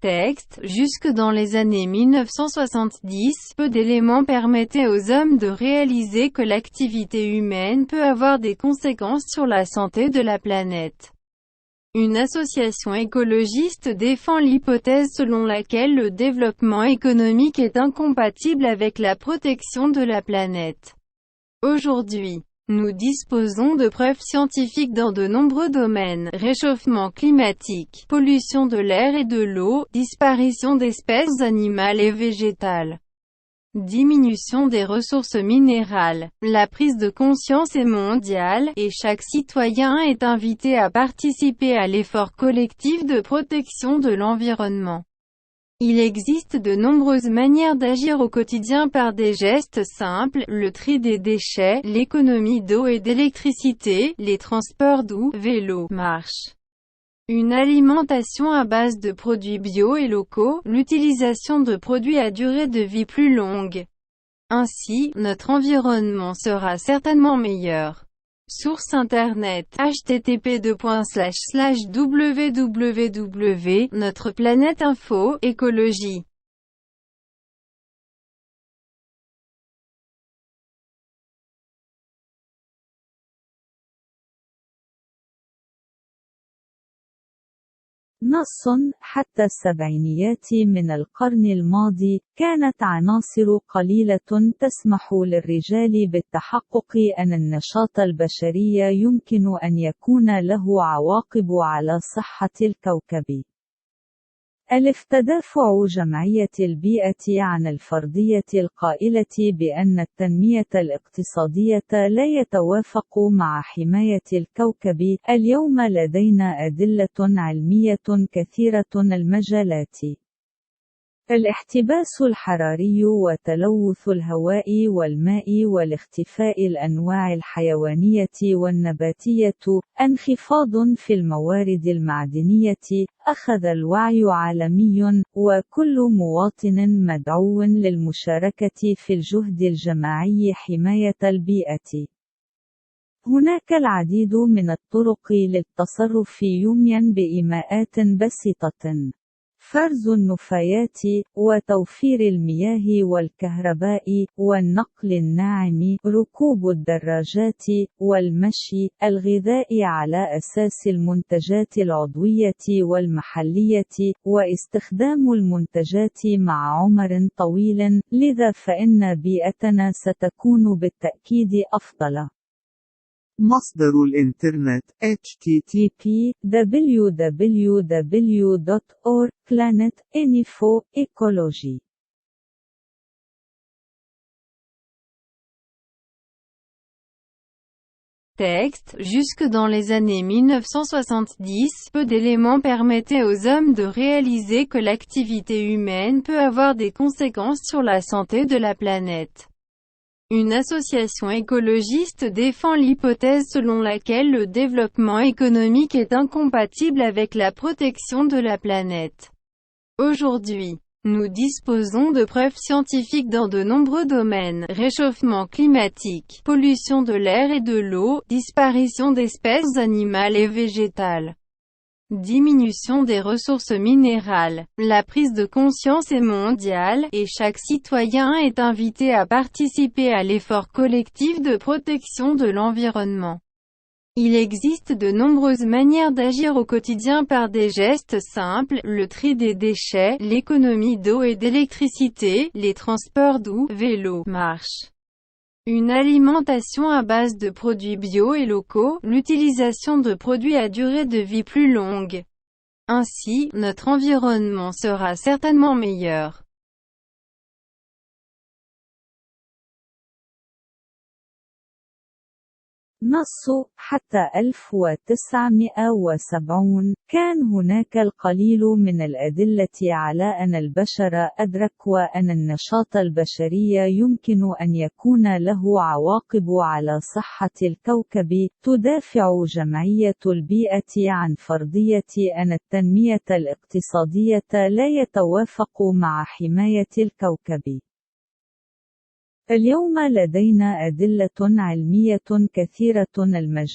Texte, jusque dans les années 1970, peu d'éléments permettaient aux hommes de réaliser que l'activité humaine peut avoir des conséquences sur la santé de la planète. Une association écologiste défend l'hypothèse selon laquelle le développement économique est incompatible avec la protection de la planète. Aujourd'hui, nous disposons de preuves scientifiques dans de nombreux domaines: réchauffement climatique, pollution de l'air et de l'eau, disparition d'espèces animales et végétales, diminution des ressources minérales. La prise de conscience est mondiale, et chaque citoyen est invité à participer à l'effort collectif de protection de l'environnement. Il existe de nombreuses manières d'agir au quotidien par des gestes simples: le tri des déchets, l'économie d'eau et d'électricité, les transports doux, vélo, marche, une alimentation à base de produits bio et locaux, l'utilisation de produits à durée de vie plus longue. Ainsi, notre environnement sera certainement meilleur. Source internet: http://www.notre-planète-info, écologie. نص: حتى السبعينيات من القرن الماضي، كانت عناصر قليلة تسمح للرجال بالتحقق أن النشاط البشري يمكن أن يكون له عواقب على صحة الكوكب. تدافع جمعية البيئة عن الفرضية القائلة بأن التنمية الاقتصادية لا يتوافق مع حماية الكوكب. اليوم لدينا أدلة علمية كثيرة المجالات: الاحتباس الحراري وتلوث الهواء والماء والاختفاء الأنواع الحيوانية والنباتية، انخفاض في الموارد المعدنية. أخذ الوعي عالمي، وكل مواطن مدعو للمشاركة في الجهد الجماعي حماية البيئة. هناك العديد من الطرق للتصرف يوميا بإيماءات بسيطة: فرز النفايات، وتوفير المياه والكهرباء، والنقل الناعم، ركوب الدراجات، والمشي، الغذاء على أساس المنتجات العضوية والمحلية، واستخدام المنتجات مع عمر طويل. لذا فإن بيئتنا ستكون بالتأكيد أفضل. مصدر الإنترنت: http://www.our-planet-info, écologie. Texte, jusque dans les années 1970, peu d'éléments permettaient aux hommes de réaliser que l'activité humaine peut avoir des conséquences sur la santé de la planète. Une association écologiste défend l'hypothèse selon laquelle le développement économique est incompatible avec la protection de la planète. Aujourd'hui, nous disposons de preuves scientifiques dans de nombreux domaines: réchauffement climatique, pollution de l'air et de l'eau, disparition d'espèces animales et végétales, diminution des ressources minérales. La prise de conscience est mondiale, et chaque citoyen est invité à participer à l'effort collectif de protection de l'environnement. Il existe de nombreuses manières d'agir au quotidien par des gestes simples: le tri des déchets, l'économie d'eau et d'électricité, les transports doux, vélo, marche, une alimentation à base de produits bio et locaux, l'utilisation de produits à durée de vie plus longue. Ainsi, notre environnement sera certainement meilleur. نص: حتى 1970 كان هناك القليل من الأدلة على أن البشر أدركوا أن النشاط البشري يمكن أن يكون له عواقب على صحة الكوكب. تدافع جمعية البيئة عن فرضية أن التنمية الاقتصادية لا يتوافق مع حماية الكوكب. اليوم لدينا أدلة علمية كثيرة المجال